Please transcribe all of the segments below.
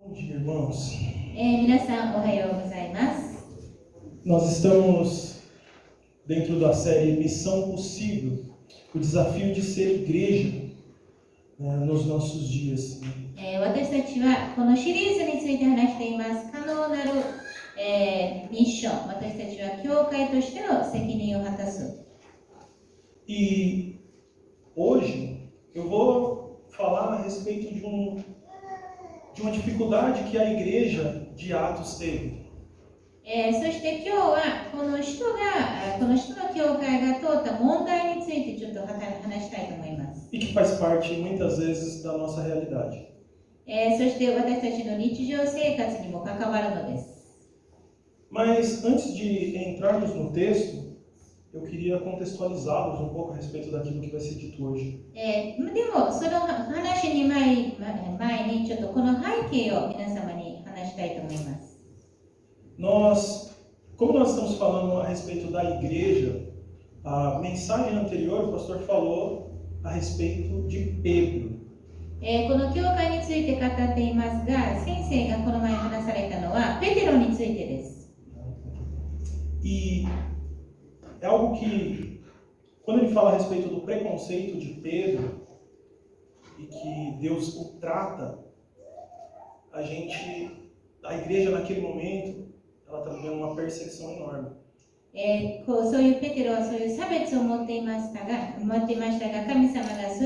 Bom dia, irmãos. 皆さんおはようございます。 Nós estamos dentro da série Missão Possível, o desafio de ser igreja nos nossos dias. 私たちはこのシリーズについて話しています。可能なる、ミッション。私たちは教会としての責任を果たす。 E hoje eu vou falar a respeito de uma dificuldade que a igreja de Atos teve. そして今日はこの人の教会が通った問題についてちょっと話したいと思います。 E que faz parte muitas vezes da nossa realidade. そして私たちの日常生活にも関わるのです。 Mas antes de entrarmos no texto, eu queria contextualizá-los um pouco a respeito daquilo que vai ser dito hoje. でもその話に前にちょっとこの背景を皆様に話したいと思います。 Como nós estamos falando a respeito da igreja, a mensagem anterior o pastor falou a respeito de Pedro. この教会について語っていますが、先生がこの前話されたのはペテロについてです。 E é algo que, quando ele fala a respeito do preconceito de Pedro e que Deus o trata, a igreja naquele momento, ela está vivendo uma perseguição enorme. そういうペテロはそういう差別を持っていましたが、神様がそ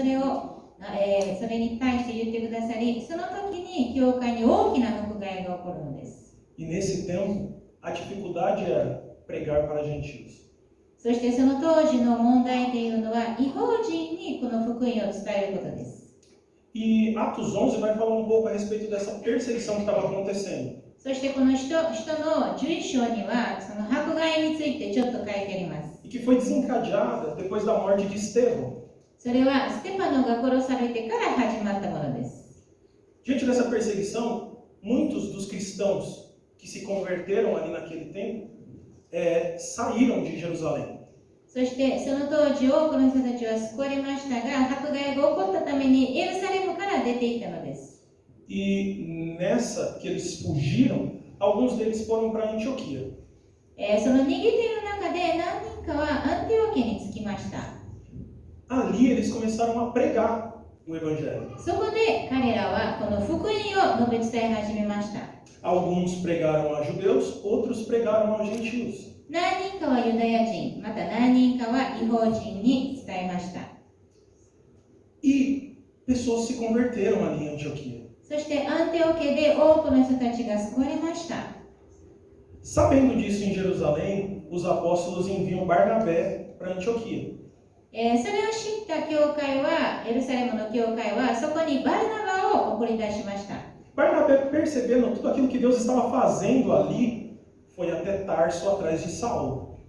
れに対して言ってくださり、その時に教会に大きな迫害が起こるのです。 E nesse tempo, a dificuldade era pregar para gentios. そしてその当時の問題というのは、異邦人にこの福音を伝えることです。 E Atos 11 vai falar um pouco a respeito dessa perseguição que estava acontecendo. そしてこの人の11章には、その迫害についてちょっと書いてあります。 E que foi desencadeada depois da morte de Estevão. それはステパノが殺されてから始まったものです。 Diante dessa perseguição, muitos dos cristãos que se converteram ali naquele tempo saíram de Jerusalém. そしてその当時多くの人たちは救われましたが、迫害が起こったためにエルサレムから出ていったのです。 E nessa que eles fugiram, alguns deles foram para Antioquia. その逃げている中で何人かはアンティオケに着きました。 Ali eles começaram a pregar o evangelho. そこで彼らはこの福音を述べ伝え始めました。 Alguns pregaram a judeus, outros pregaram aos gentios. 何人かはユダヤ人、また何人かは異邦人に伝えました。 E pessoas se converteram ali em Antioquia. そしてアンテオケで多くの人たちが救われました。 Sabendo disso em Jerusalém, os apóstolos enviam Barnabé para Antioquia. それを知った教会は、エルサレムの教会はそこにバルナバを送り出しました。 Barnabé, percebendo tudo aquilo que Deus estava fazendo ali, foi até Tarso atrás de Saulo.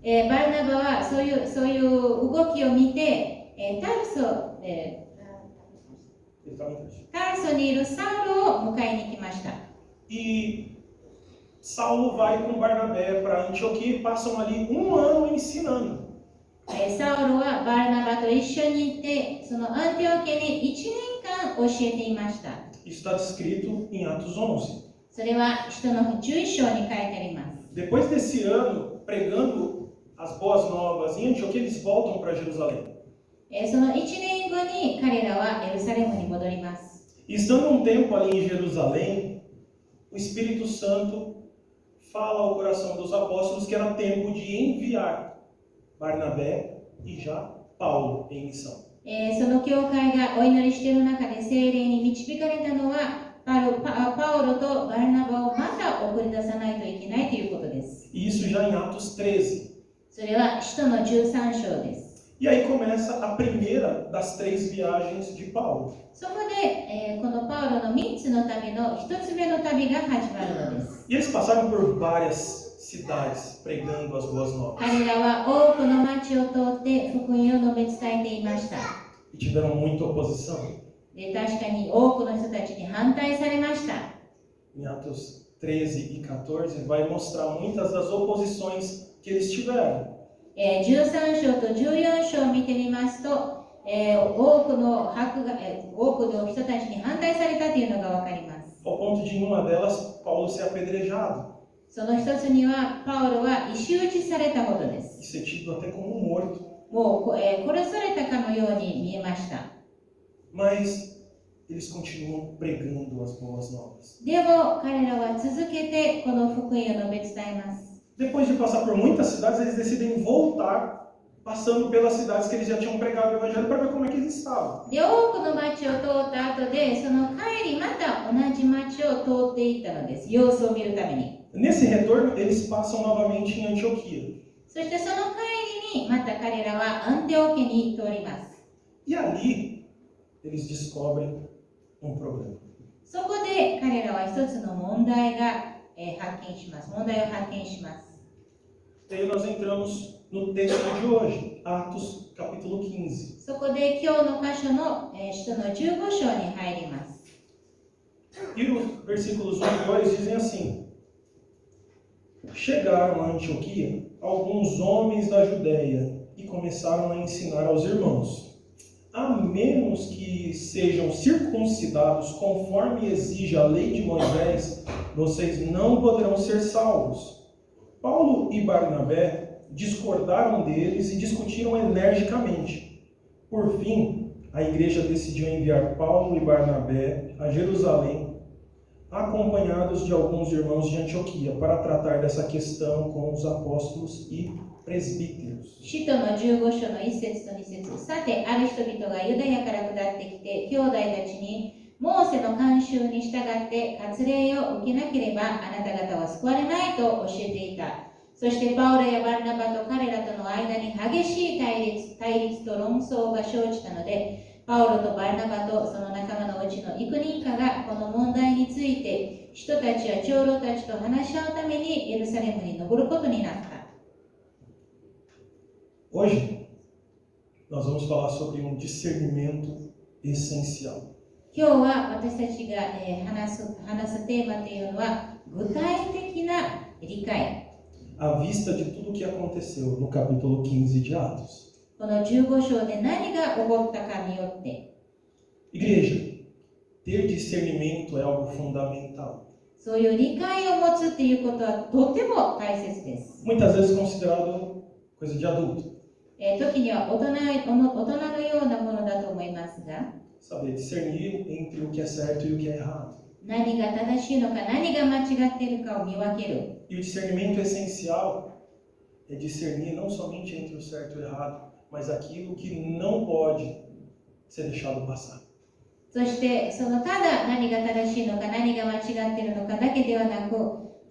バルナバはそういう動きを見て、タルソにいるサウルを迎えに来ました。 E Saulo vai com Barnabé para Antioquia e passam ali um ano ensinando. サウルはバルナバと一緒に行って、そのアンティオケに1年間教えていました。 Isso está descrito em Atos 11. それは人の11章に書いてあります。 Depois desse ano, pregando as boas novas em Antioquia, eles voltam para Jerusalém. その1年後に彼らはエルサレムに戻ります。 E estando um tempo ali em Jerusalém, o Espírito Santo fala ao coração dos apóstolos que era tempo de enviar Barnabé e já Paulo em missão. その教会がお祈りしている中で聖霊に導かれたのはパウロとバルナバをまた送り出さないといけないということです。 E isso já em Atos 13. それは使徒の13章です。 E aí começa a primeira das 3 viagens de Paulo. そこで、このパウロの3つの旅の1つ目の旅が始まるのです。 E eles passaram por várias cidades pregando as boas novas. 彼らは多くの町を通って福音を述べ伝えていました。 E tiveram muita oposição. で、確かに多くの人たちに反対されました。 Em Atos 13 e 14 vai mostrar muitas das oposições que eles tiveram. 13章と14章を見てみますと、多くの人たちに反対されたというのがわかります。ao ponto de, em uma delas, Paulo ser apedrejado その一つには、パウロは石打ちされたほどです。 e ser tido até como morto. もう、殺されたかのように見えました。 Mas eles continuam pregando as boas novas. でも、彼らは続けてこの福音を述べ伝えます。 Depois de passar por muitas cidades, eles decidem voltar, passando pelas cidades que eles já tinham pregado o evangelho para ver como é que eles estavam. で、多くの町を通った後で、その帰りまた同じ町を通っていったのです。様子を見るために。 Nesse retorno, eles passam novamente em Antioquia. そしてその帰りにまた彼らはアンテオ家に通ります。 E ali, eles descobrem problema. そこで彼らは一つの問題が発見します。問題を発見します。 E aí nós entramos no texto de hoje, Atos capítulo 15. そこで今日の箇所の使徒の15章に入ります。 E os versículos 1 e 2 dizem assim: Chegaram a Antioquia alguns homens da Judéia e começaram a ensinar aos irmãos: a menos que sejam circuncidados conforme exige a lei de Moisés, vocês não poderão ser salvos. Paulo e Barnabé discordaram deles e discutiram energicamente. Por fim, a igreja decidiu enviar Paulo e Barnabé a Jerusalém, acompanhados de alguns irmãos de Antioquia, para tratar dessa questão com os apóstolos e presbíteros. 使徒の15章の1節と2節。さて、ある人々がユダヤから下ってきて、兄弟たちに、モーセの慣習に従って割礼を受けなければあなた方は救われないと教えていた。そしてパウロやバルナバと彼らとの間に激しい対立と論争が生じたので、パウロとバルナバとその仲間のうちの幾人かがこの問題について人たちや長老たちと話し合うためにエルサレムに登ることになった。 Hoje, nós vamos falar sobre discernimento essencial. 今日は私たちが話すテーマというのは具体的な理解。 À vista de tudo o que aconteceu no capítulo 15 de Atos. この15章で何が起こったかによって。 Igreja, ter discernimento é algo fundamental. そういう理解を持つっていうことはとても大切です。 Muitas vezes considerado coisa de adulto. 時には大人のようなものだと思いますが、 Saber discernir entre o que é certo e o que é errado. 何が正しいのか何が間違っているかを見分ける。 E o discernimento essencial é discernir não somente entre o certo e o errado, mas aquilo que não pode ser deixado passar. そしてただ何が正しいのか何が間違っているのかだけではなく、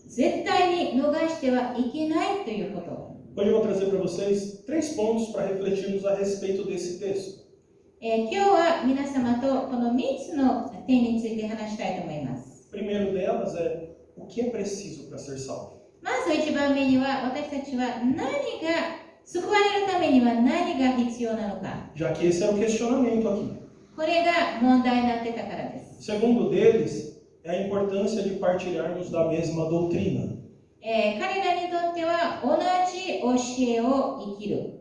絶対に逃してはいけないということ。 Hoje eu vou trazer para vocês 3 pontos para refletirmos a respeito desse texto. 今日は皆様とこの3つの点について話したいと思います。 O primeiro delas é o que é preciso para ser salvo. まず1番目には私たちは何が救われるためには何が必要なのか。 Já que esse é o questionamento aqui. これが問題になってたからです。 O segundo deles é a importância de partilharmos da mesma doutrina. 彼らにとっては同じ教えを生きる。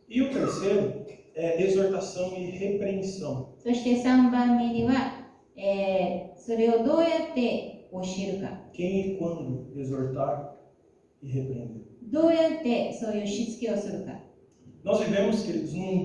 E o terceiro é exortação e repreensão. そして3番目には、それをどうやって教えるか。 Quem e quando exortar e repreender. どうやってそういうしつけをするか。 Nós vivemos, queridos, em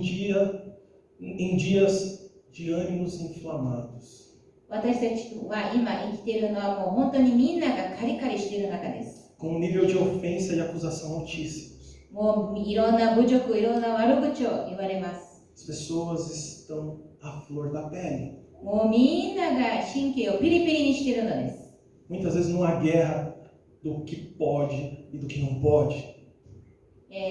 dias de ânimos inflamados. 私たちは今生きているのはもう本当にみんながカリカリしている中です。 Com um nível de ofensa e acusação altíssimos. もういろんな侮辱、いろんな悪口を言われます。 As pessoas estão à flor da pele. もうみんなが神経をピリピリにしているのです。 Muitas vezes numa guerra do que pode e do que não pode.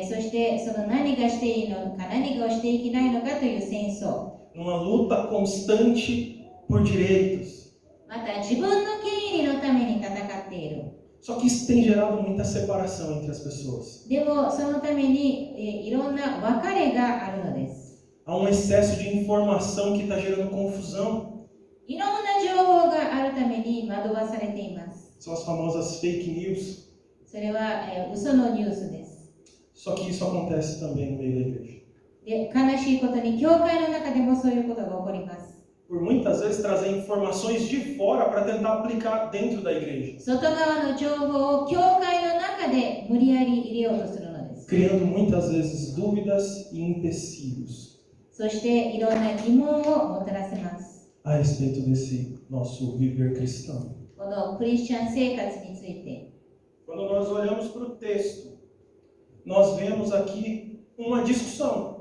そしてその何がしていいのか何がしていけないのかという戦争。 Numa luta constante por direitos. また自分の権利のために戦っている。 Só que isso tem gerado muita separação entre as pessoas. でもそのためにいろんな別れがあるのです。 Há um excesso de informação que está gerando confusão. いろんな情報があるために惑わされています。 São as famosas fake news. それは、嘘のニュースです。 Só que isso acontece também no meio da igreja. で、悲しいことに教会の中でもそういうことが起こります。por muitas vezes trazer informações de fora para tentar aplicar dentro da igreja, 外側の情報を教会の中で無理やり入れようとするのです。 criando muitas vezes dúvidas e empecilhos そしていろんな疑問をもたらせます。 a respeito desse nosso viver cristão. このクリスチャン生活について。 Quando nós olhamos para o texto, nós vemos aqui uma discussão.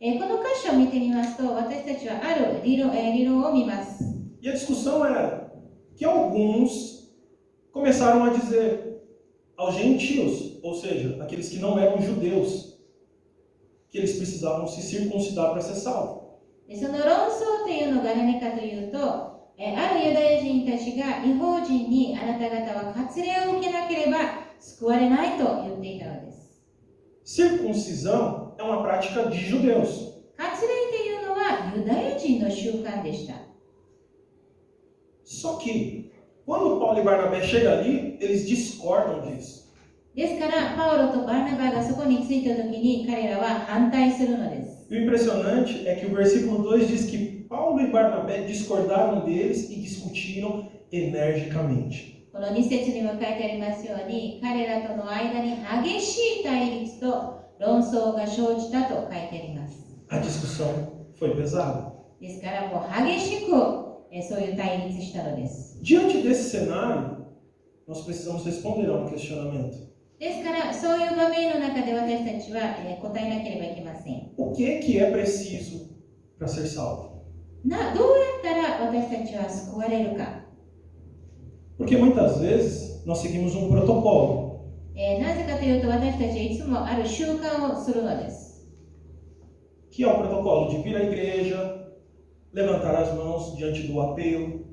この箇所を見てみますと、私たちはある理論を見ます。 E a discussão era que alguns começaram a dizer aos gentios, ou seja, aqueles que não eram judeus, que eles precisavam se circuncidar para ser salvos. その論争というのが何かというと、あるユダヤ人たちが異邦人にあなた方は割礼を受けなければ救われないと言っていたのです。 Circuncisão é uma prática de judeus. 割礼というのはユダヤ人の習慣でした。 Só que, quando Paulo e Barnabé chegam ali, eles discordam disso. ですから、パウロとバルナバがそこに着いたときに彼らは反対するのです。 E o impressionante é que o versículo 2 diz que Paulo e Barnabé discordaram deles e discutiram energicamente. この2節にも書いてありますように、彼らとの間に激しい対立と論争が生じたと書いてあります。 A discussão foi pesada. ですから、もう激しくそういう対立したのです。 Diante desse cenário, nós precisamos responder a um questionamento. ですから、そういう場面の中で私たちは答えなければいけません。 O que é preciso para ser salvo? どうやったら私たちは救われるか。 Porque muitas vezes nós seguimos um protocolo. なぜかというと、私たちはいつもある習慣をするのです。 Que é o protocolo de vir à igreja, levantar as mãos diante do apelo,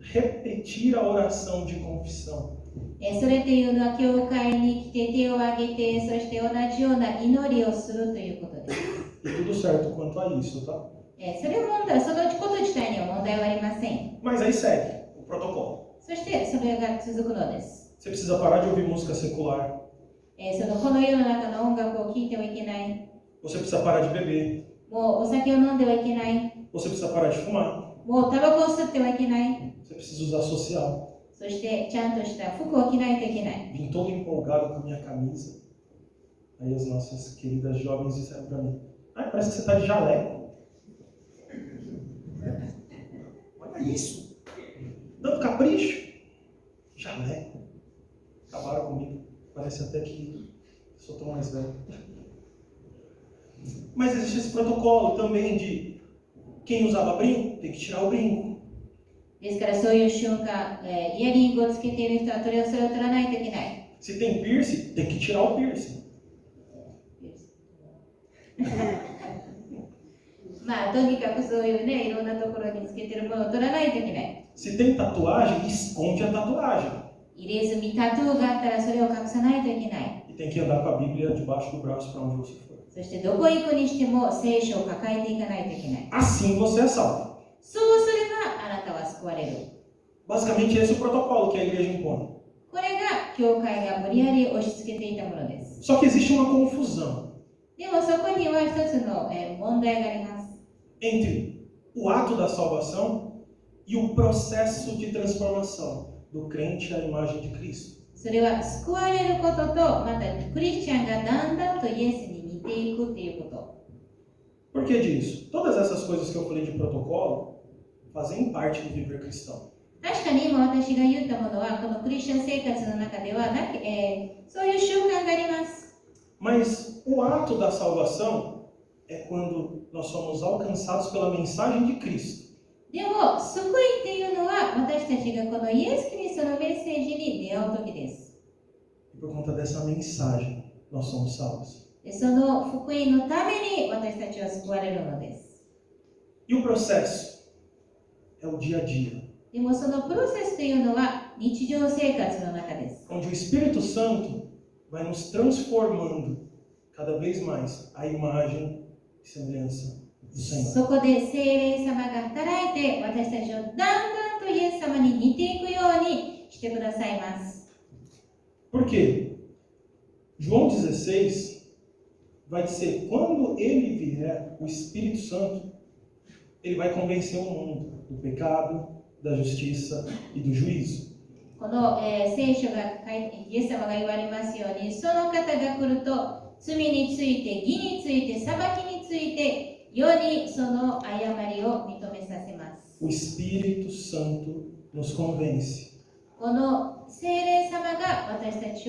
repetir a oração de confissão. それというのは、教会に来て手を挙げて、そして同じような祈りをするということです。 E tudo certo quanto a isso, tá? それは問題、そのこと自体には問題はありません。 Mas aí segue o protocolo. そしてそれが続くのです。 Você precisa parar de ouvir música secular. この世の中の音楽を聴いてはいけない。 Você precisa parar de beber. もうお酒を飲んではいけない。 Você precisa parar de fumar. もうタバコを吸ってはいけない。 Você precisa usar social. そしてちゃんとした服を着ないといけない。 Vim todo empolgado com a minha camisa. Aí as nossas queridas jovens disseram para mim: "Ah, parece que você está de jaleco." Olha isso! Dando capricho. Jaleco. Acabaram comigo. Parece até que sou tão mais velho. Mas existe esse protocolo também de quem usava brinco tem que tirar o brinco. ですからそういう瞬間、イヤリングをつけている人はそれを取らないといけない。 Se tem piercing, tem que tirar o piercing. まあとにかくそういうね、いろんなところにつけてるものを取らないといけない。 Se tem tatuagem, esconde a tatuagem. 入れ墨、タトゥーがあったらそれを隠さないといけない。 E tem que andar com a Bíblia debaixo do braço para onde você for. そしてどこ行くにしても聖書を抱えていかないといけない。 Assim você é salvo. そうすればあなたは救われる。 Basicamente esse é o protocolo que a igreja impõe. これが教会が無理やり押し付けていたものです。 Só que existe uma confusão でもそこには一つの問題があります。 entre o ato da salvação e o processo de transformação do crente à imagem de Cristo. それは救われることと、またクリスチャンがだんだんとイエスに似ていくということ。 Por que disso? Todas essas coisas que eu falei de protocolo fazem parte do viver cristão. 確かに今私が言ったものは、このクリスチャン生活の中ではそういう習慣があります。 Mas o ato da salvação é quando nós somos alcançados pela mensagem de Cristo. でも、救いっていうのは私たちがこのイエス・キリストのメッセージに出会う時です。 E por conta dessa mensagem, nós somos salvos. でその福音のために私たちは救われるのです。 E o processo é o dia a dia, でもそのプロセスというのは日常生活の中です。 onde o Espírito Santo vai nos transformando cada vez mais à imagem e semelhança do Senhor. そこで聖霊様が働いて私たちをだんだんとイエス様に似ていくようにしてくださいます。 Por quê? João 16 vai dizer, quando ele vier, o Espírito Santo, ele vai convencer o mundo. do pecado, da justiça e do juízo. この、聖書がイエス様が言われますように、その方が来ると罪について、義について、裁きについて、世にその誤りを認めさせます。O Espírito Santo nos convence. この聖霊様が私たち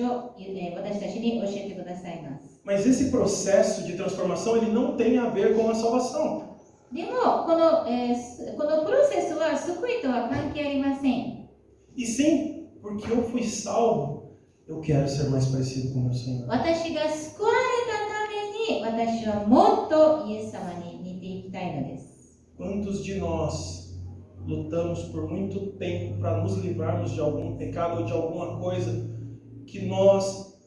に教えてくださいます。Mas esse processo de transformação ele não tem a ver com a salvação. でもこのプロセスは救いとは関係ありません。 E sim, porque eu fui salvo, eu quero ser mais parecido com o meu Senhor. 私が救われたために、私はもっとイエス様に似ていきたいのです。 Quantos de nós lutamos por muito tempo para nos livrarmos de algum pecado ou de alguma coisa que nós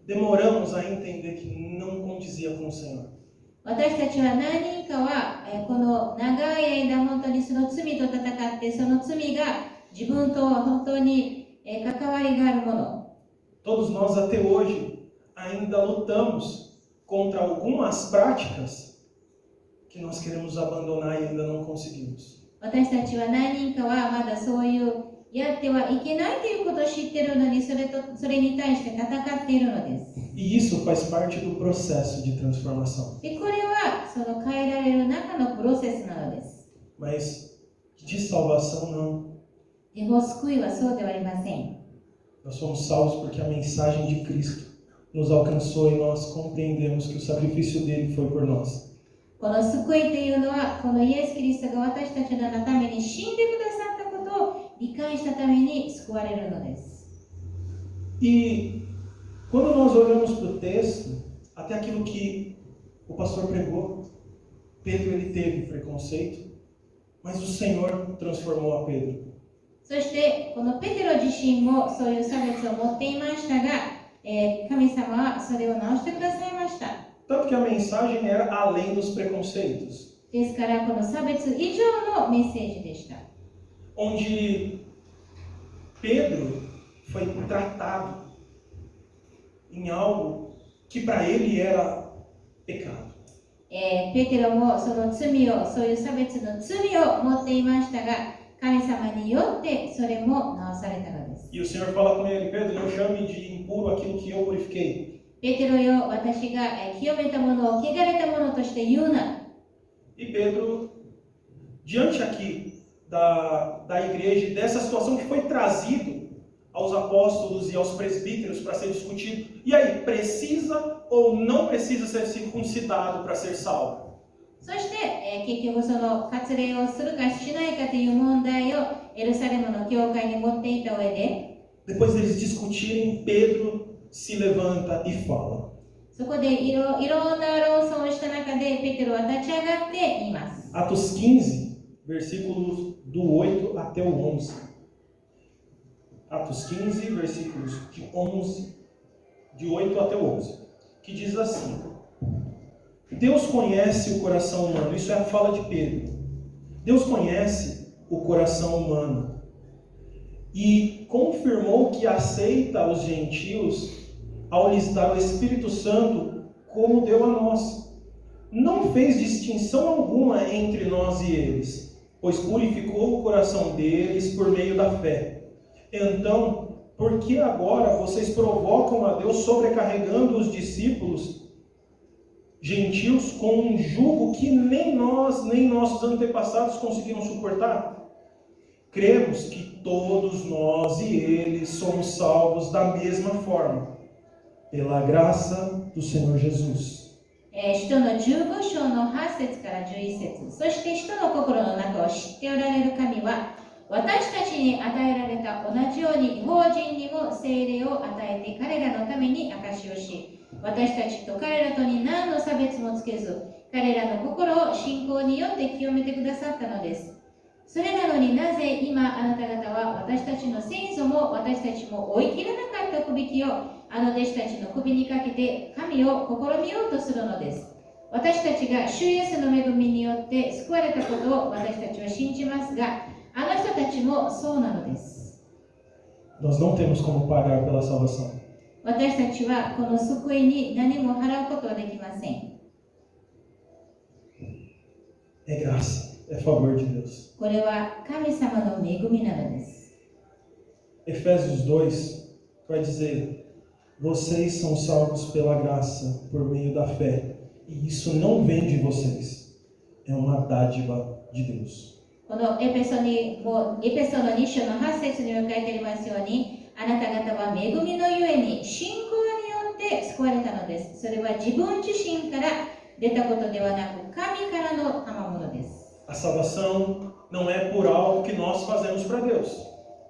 demoramos a entender que não condizia com o Senhor? 私たちは何人かは、この長い間本当にその罪と戦って、その罪が自分と本当に関わりがあるもの。 Todos nós até hoje ainda lutamos contra algumas práticas que nós queremos abandonar e ainda não conseguimos. 私たちは何人かはまだそういうやってはいけないということを知っているのに、それに対して戦っているのです。 E isso faz parte do processo de transformação. でこれはその変えられる中のプロセスなのです。 Mas de salvação não. でも救いはそうではありません。 Nós somos salvos porque a mensagem de Cristo nos alcançou e nós compreendemos que o sacrifício dele foi por nós. この救いというのは、このイエス・キリストが私たちのために死んでくださったことを理解したために救われるのです。 E quando nós olhamos para o texto, até aquilo que o pastor pregou, Pedro ele teve preconceito, mas o Senhor transformou a Pedro. そしてこのペテロ自身もそういう差別を持っていましたが、神様はそれを直してくださいました。 Tanto que a mensagem era além dos preconceitos. ですからこの差別以上のメッセージでした。 Onde Pedro foi tratado em algo que para ele era pecado. ペテロもその罪を、そういう差別の罪を持っていましたが、神様によってそれも直されたのです。 E o Senhor fala com ele, Pedro, não chame de impuro aquilo que eu purifiquei. ペテロよ、私が清めたものを汚れたものとして言うな。 E Pedro, diante aqui da igreja e dessa situação que foi trazido aos apóstolos e aos presbíteros para ser discutido, e aí, precisa ou não precisa ser circuncidado para ser salvo? そして、結局その割礼をするかしないかという問題をエルサレムの教会に持っていた上で、 Depois deles discutirem, Pedro se levanta e fala. そこでいろんな論争をした中でペテロは立ち上がって言います。 Atos 15, versículos do 8 até o 11. Atos 15, versículos de 8 até o 11. Que diz assim: Deus conhece o coração humano. Isso é a fala de Pedro. Deus conhece o coração humano e confirmou que aceita os gentios ao lhes dar o Espírito Santo como deu a nós. Não fez distinção alguma entre nós e eles, pois purificou o coração deles por meio da fé. Então, por que agora vocês provocam a Deus sobrecarregando os discípulos gentios com um jugo que nem nós, nem nossos antepassados conseguiram suportar? Cremos que todos nós e eles somos salvos da mesma forma, pela graça do Senhor Jesus. 使徒の15章の8節から11節、そして使徒の心の中を知っておられる神は、私たちに与えられた同じように異邦人にも聖霊を与えて彼らのために証しをし、私たちと彼らとに何の差別もつけず、彼らの心を信仰によって清めてくださったのです。それなのになぜ今あなた方は私たちの先祖も私たちも追い切れなかったくびきをあの弟子たちの首にかけて神を試みようとするのです。私たちが主イエスの恵みによって救われたことを私たちは信じますが、あの人たちもそうなのです。Nós não temos como pagar pela salvação. 私たちはこの救いに何も払うことはできません。É graça. é favor de Deus. これは神様の恵みなのです。 Efésios 2 vai dizer: vocês são salvos pela graça, por meio da fé, e isso não vem de vocês, é uma dádiva de Deus. このエペソの2章の8節に書いてありますように、あなた方は恵みのゆえに信仰によって救われたのです。それは自分自身から出たことではなく、神からの賜物です。 A salvação não é por algo que nós fazemos para Deus.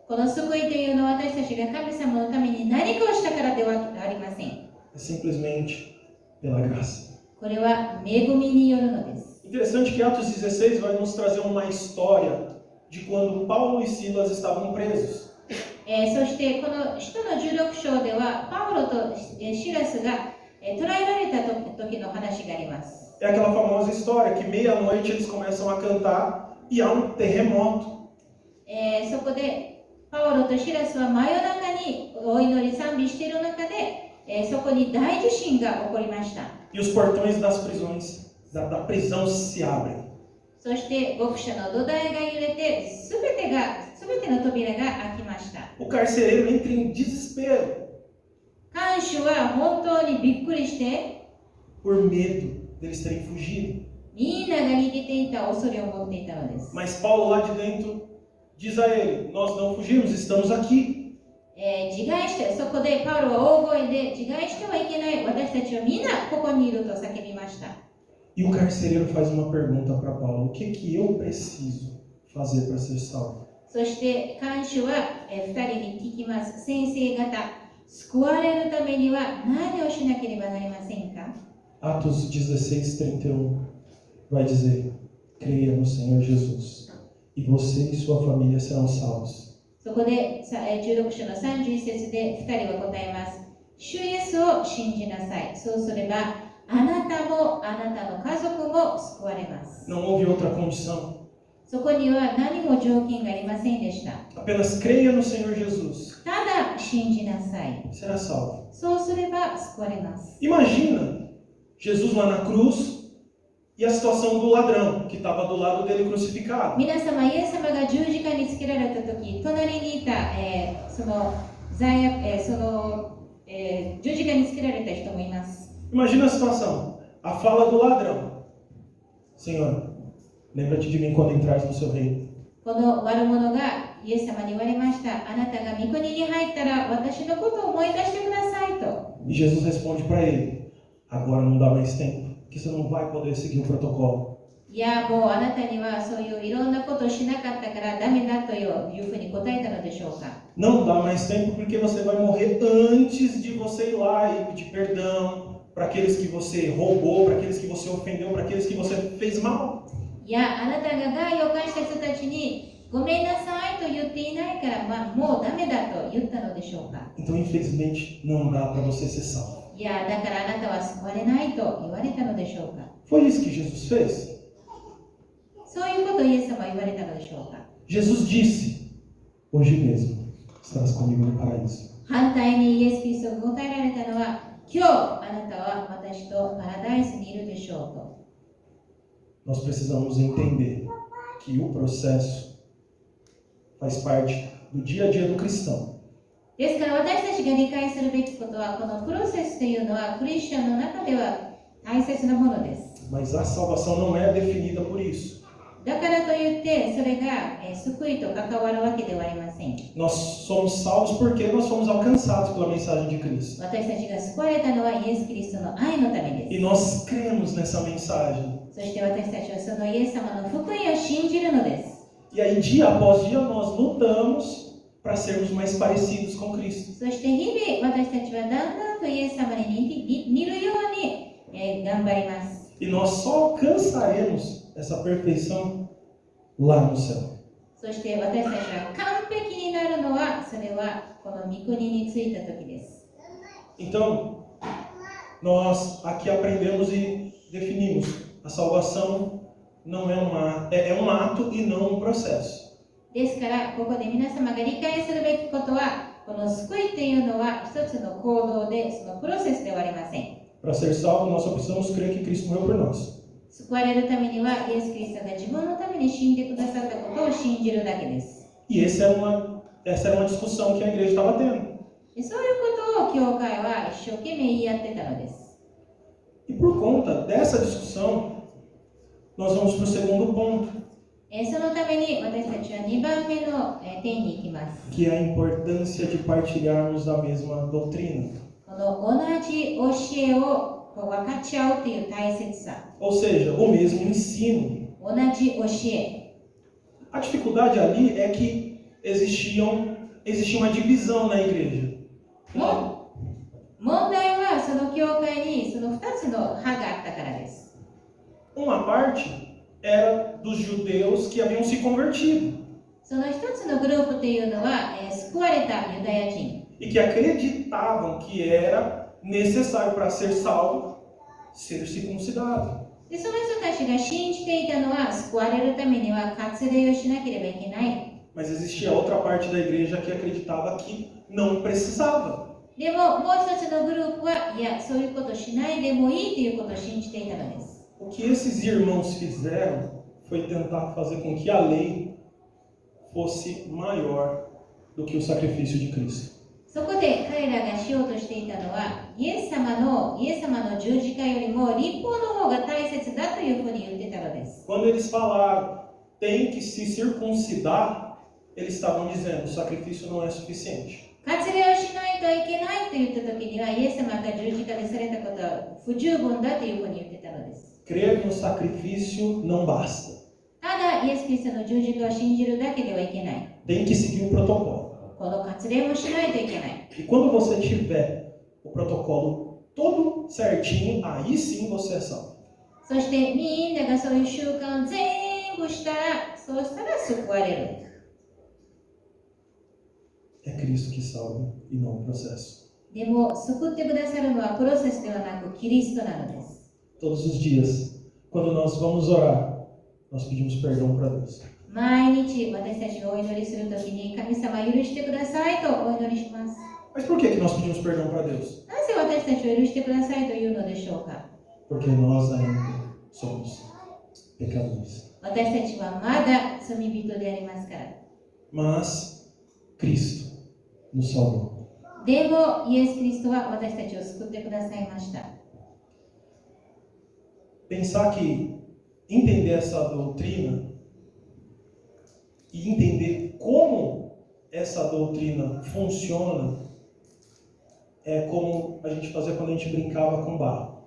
この救いというのは私たちが神様のために何かをしたからではありません。 É simplesmente pela graça. これは恵みによるのです。 Interessante que Atos 16 vai nos trazer uma história de quando Paulo e Silas estavam presos. そしてこの使徒の16章ではパウロとシラスが捕らえられた時の話があります。 É aquela famosa história que meia-noite eles começam a cantar e há um terremoto. そこでパウロとシラスは真夜中にお祈り賛美している中で、そこに大地震が起こりました。 E os portões das prisões, da prisão se abrem. そして獄舎の土台が揺れて全ての扉が開きました。 O carcereiro entra em desespero 看守は本当にびっくりして、 por medo deles terem fugido. みんなが逃げていた恐れを持っていたのです。 Mas Paulo lá de dentro diz a ele: nós não fugimos, estamos aqui. 自害して、そこでパウロは大声で自害してはいけない、私たちはみんなここにいると叫びました。 E o carcereiro faz uma pergunta para Paulo: o que que eu preciso fazer para ser salvo? そして看守は2人に聞きます。先生方、救われるためには何をしなければなりませんか？ Atos 16:31 vai dizer: creia no Senhor Jesus e você e sua família serão salvos. そこで16章の31節で2人は答えます。主イエスを信じなさい。そうすればあなたもあなたの家族も救われます。 Não houve outra condição. そこには何も条件がありませんでした。 Apenas creia no Senhor Jesus. ただ信じなさい。 Será salvo. そうすれば救われます。 Imagina Jesus lá na cruz e a situação do ladrão que estava do lado dele crucificado. 皆様、イエス様が十字架につけられたとき、隣にいた、その十字架につけられた人もいます。 Imagina a situação. A fala do ladrão: Senhor, lembra-te de mim quando entrares no seu reino. この悪者がイエス様に言われました。あなたが御国に入ったら私のことを思い出してくださいと。 E Jesus responde para ele: agora não dá mais tempo, que você não vai poder seguir o protocolo. いや、もうあなたにはそういういろんなことをしなかったからダメだというふうに答えたのでしょうか。 Não dá mais tempo porque você vai morrer antes de você ir lá e pedir perdão para aqueles que você roubou, para aqueles que você ofendeu, para aqueles que você fez mal. いや、あなたが害を犯した人たちにごめんなさいと言っていないから、もうダメだと言ったのでしょうか。 Então, infelizmente, não dá para você ser salvo. いや、だからあなたは救われないと言われたのでしょうか。 Foi isso que Jesus fez. そういうことをイエス様は言われたのでしょうか。 Jesus disse: hoje mesmo estarás comigo no paraíso. 反対にイエス・キリストが答えられたのは、今日あなたは私とパラダイスにいるでしょうと。 Nós precisamos entender que o processo faz parte do dia a dia do cristão. ですから私たちが理解するべきことは、このプロセスというのはクリスチャンの中では大切なものです。 Mas a salvação não é definida por isso. だからといってそれが救いと関わるわけではありません。 Nós somos salvos porque nós fomos alcançados pela mensagem de Cristo. 私たちが救われたのはイエス・キリストの愛のためです。 E nós cremos nessa mensagem. そして私たちはそのイエス様の福音を信じるのです。 E aí, dia após dia, nós lutamos para sermos mais parecidos com Cristo. そして日々私たちはだんだんとイエス様に似るように頑張ります。 E nós só alcançaremos essa perfeição lá no céu. そして私たちは完璧になるのは、それはこの御国に着いた時です。 Então, nós aqui aprendemos e definimos: a salvação não é um ato e não um processo. ですから、ここで皆様が理解するべきことは、この救いというのは一つの行動で、そのプロセスではありません。 Para ser salvo, nós só precisamos crer que Cristo morreu por nós. 救われるためにはイエス・キリストが自分のために死んでくださったことを信じるだけです。E essa era uma discussão que a igreja estava tendo. でそういうことを教会は一生懸命言い合ってたのです。E por conta dessa discussão, nós vamos para o segundo ponto, そのために私たちは2番目の点に行きます。 que é a importância de partilharmos da mesma doutrina. この同じ教えを分かち合うという大切さ。 Ou seja, o mesmo ensino. 同じ教え。 A dificuldade ali é que existia uma divisão na igreja. 問題はその教会にその2つの派があったからです。 Uma parte era dos judeus que haviam se convertido その一つのグループというのは、救われたユダヤ人。 e que acreditavam que era necessário para ser salvo ser circuncidado. でその人たちが信じていたのは、救われるためには割礼をしなければいけない。 Mas existia outra parte da igreja que acreditava que não precisava. でももう一つのグループは、いや、そういうことしないでもいいということを信じていたのです。 O que esses irmãos fizeram foi tentar fazer com que a lei fosse maior do que o sacrifício de Cristo. そこで彼らがしようとしていたのは、イエス様の十字架よりも立法の方が大切だというふうに言ってたのです。 Quando eles falaram, tem que se circuncidar, eles estavam dizendo, o sacrifício não é suficiente. 割礼をしないといけないと言った時には、イエス様が十字架でされたことは不十分だというふうに言ってたのです。 Crer no sacrifício não basta. ただ、イエス・キリストの十字架を信じるだけではいけない。 Tem que seguir o protocolo. この割礼もしないといけない。 E quando você tiver o protocolo todo certinho, aí sim você é salvo. そしてみんながそういう習慣を全部したら、そうしたら救われる。 É Cristo que salva e não o processo. でも、救ってくださるのはプロセスではなくキリストなのです。 Todos os dias, quando nós vamos orar, nós pedimos perdão para Deus. 毎日私たちがお祈りするときに、神様許してくださいとお祈りします。 Mas por que nós pedimos perdão para Deus? なぜ私たちを許してくださいというのでしょうか。 Porque nós ainda somos pecadores. 私たちはまだ罪人でありますから。 Mas Cristo nos salvou. でも、イエス・キリストは私たちを救ってくださいました。 Pensar que entender essa doutrina e entender como essa doutrina funciona é como a gente fazia quando a gente brincava com barro.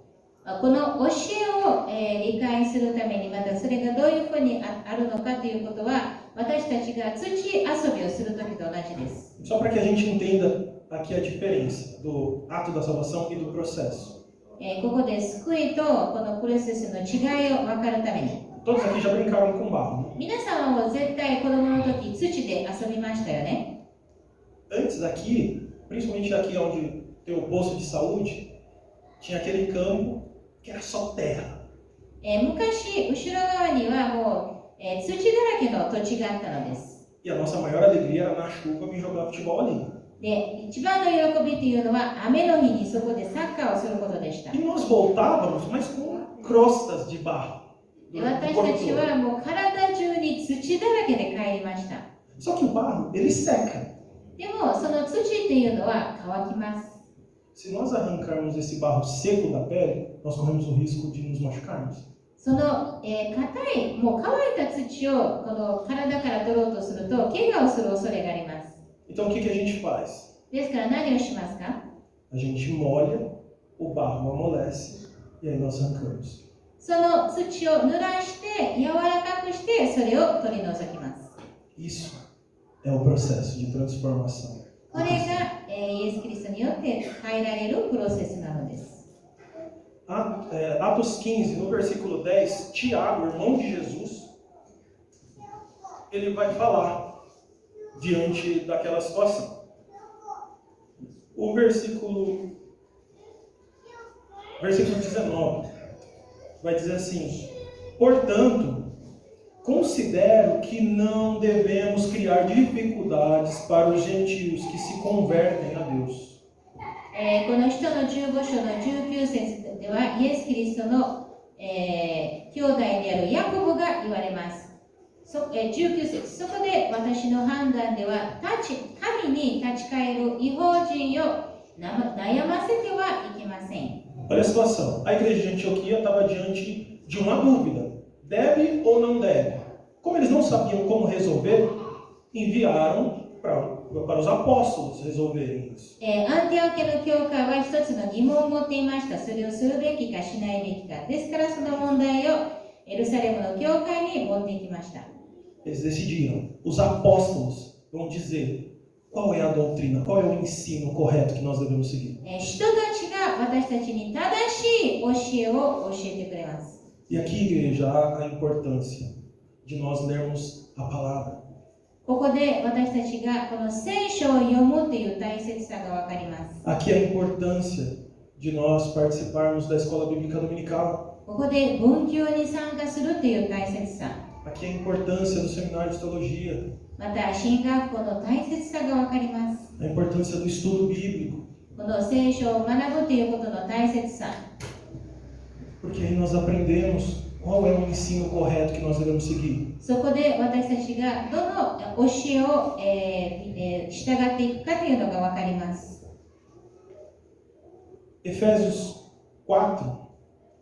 この教えを、理解するために、またそれがどういうふうにあるのかということは、私たちが土遊びをするときと同じです。 Só para que a gente entenda aqui a diferença do ato da salvação e do processo. ここで救いとこのプロセスの違いを分かるために。 Todos aqui já brincaram com barro, né? 皆さんは絶対子供の時土で遊びましたよね。 Antes aqui, principalmente aqui onde tem o posto de saúde, tinha aquele campo que era só terra. 昔、後ろ側にはもう、土だらけの土地があったのです。 E a nossa maior alegria era na chuva vir jogar futebol ali. で、一番の喜びというのは雨の日にそこでサッカーをすることでした。 E nós voltávamos, mas com crostas de barro. で、私たちはもう体中に土だらけで帰りました。 Só que o barro, ele seca. でも、その土っていうのは乾きます。 Se nós arrancarmos esse barro seco da pele, nós corremos o risco de nos machucarmos. その、硬い、もう乾いた土をこの体から取ろうとすると、怪我をする恐れがあります。 Então o que a gente faz? ですから何をしますか？ A gente molha, o barro amolece e aí nós arrancamos. その土を濡らして柔らかくしてそれを取り除きます。 Isso é o processo de transformação. これが、イエス・キリストによって変えられるプロセスなのです。 Atos 15, no versículo 10, Tiago, irmão de Jesus, ele vai falar diante daquela situação. O versículo 19 vai dizer assim: portanto, considero que não devemos criar dificuldades para os gentios que se convertem a Deus. この使徒の15章の19節では、イエス・キリストの、兄弟であるヤコブが言われます。19節、そこで私の判断では、神に立ち返る異邦人を悩ませてはいけません。Olha a situação. A igreja de Antioquia estava diante de uma dúvida. Deve ou não deve? Como eles não sabiam como resolver, enviaram para os apóstolos resolverem isso. アンティオケの教会は一つの疑問を持っていました。それをするべきかしないべきか。ですからその問題をエルサレムの教会に持っていきました。Eles decidiram. Os apóstolos vão dizer qual é a doutrina, qual é o ensino correto que nós devemos seguir. 人たちが私たちに正しい教えを教えてくれます。E aqui, igreja, há a importância de nós lermos a palavra. ここで私たちがこの聖書を読むという大切さがわかります。Aqui a importância de nós participarmos da escola bíblica dominical. ここで文教に参加するという大切さ。Aqui a importância do seminário de teologia. また進学校の大切さがわかります。A importância do estudo bíblico. この聖書を学ぶということの大切さ。Porque aí nós aprendemos qual é o ensino correto que nós devemos seguir. そこで私たちがどの教えを、従っていくかというのがわかります。Efésios 4,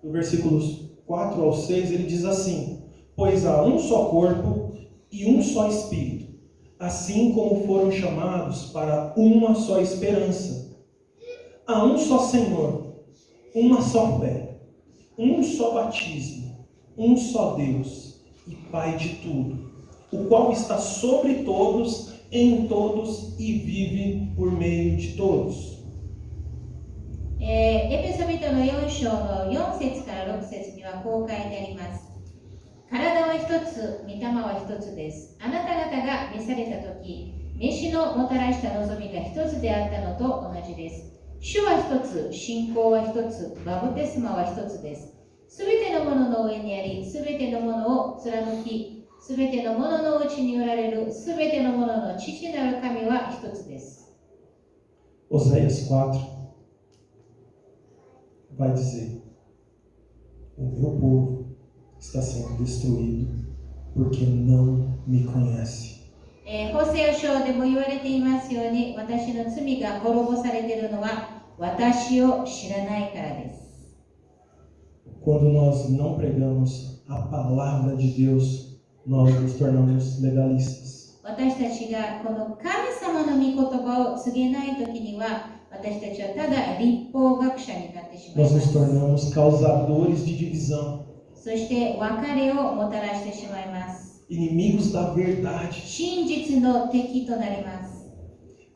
do versículos 4 ao 6, ele diz assim: Pois há um só corpo e um só espírito, assim como foram chamados para uma só esperança. Há um só Senhor, uma só fé, um só batismo, um só Deus e Pai de tudo, o qual está sobre todos, em todos e vive por meio de todos. エペソビトの4章の4節から6節にはこう書いてあります。体は一つ、御霊は一つです。あなた方が召されたとき、召しのもたらした望みが一つであったのと同じです。主は一つ、信仰は一つ、バプテスマは一つです。すべてのものの上にあり、すべてのものを貫き、すべてのもののうちにおられる、すべてのものの父なる神は一つです。Oséias 4 vai dizer: O meu povo está sendo destruído porque não me conhece. ホセア書でも言われていますように、私の罪が滅ぼされているのは私を知らないからです。Quando nós não pregamos a palavra de Deus, nós nos tornamos legalistas. 私たちがこの神様の御言葉を告げないときには、私たちはただ律法学者になってしまい Nós ま nos す。 tornamos causadores de divisão, そして別れをもたらしてしまいます。 inimigos da verdade, 真実の敵となります。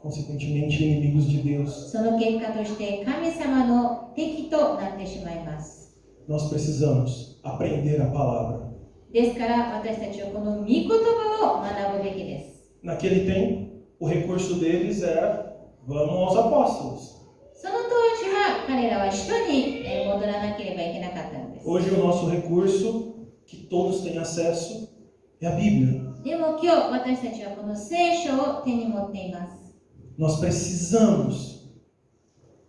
consequentemente inimigos de Deus. その結果として神様の敵となってしまいます。 Nós precisamos aprender a palavra. ですから私たちはこの御言葉を学ぶべきです。 Naquele tempo, o recurso deles era: vamos aos apóstolos. その当時は彼らは使徒に戻らなければいけなかったのです。 Hoje o nosso recurso, que todos têm acesso, é a Bíblia. でも今日私たちはこの聖書を手に持っています。 Nós precisamos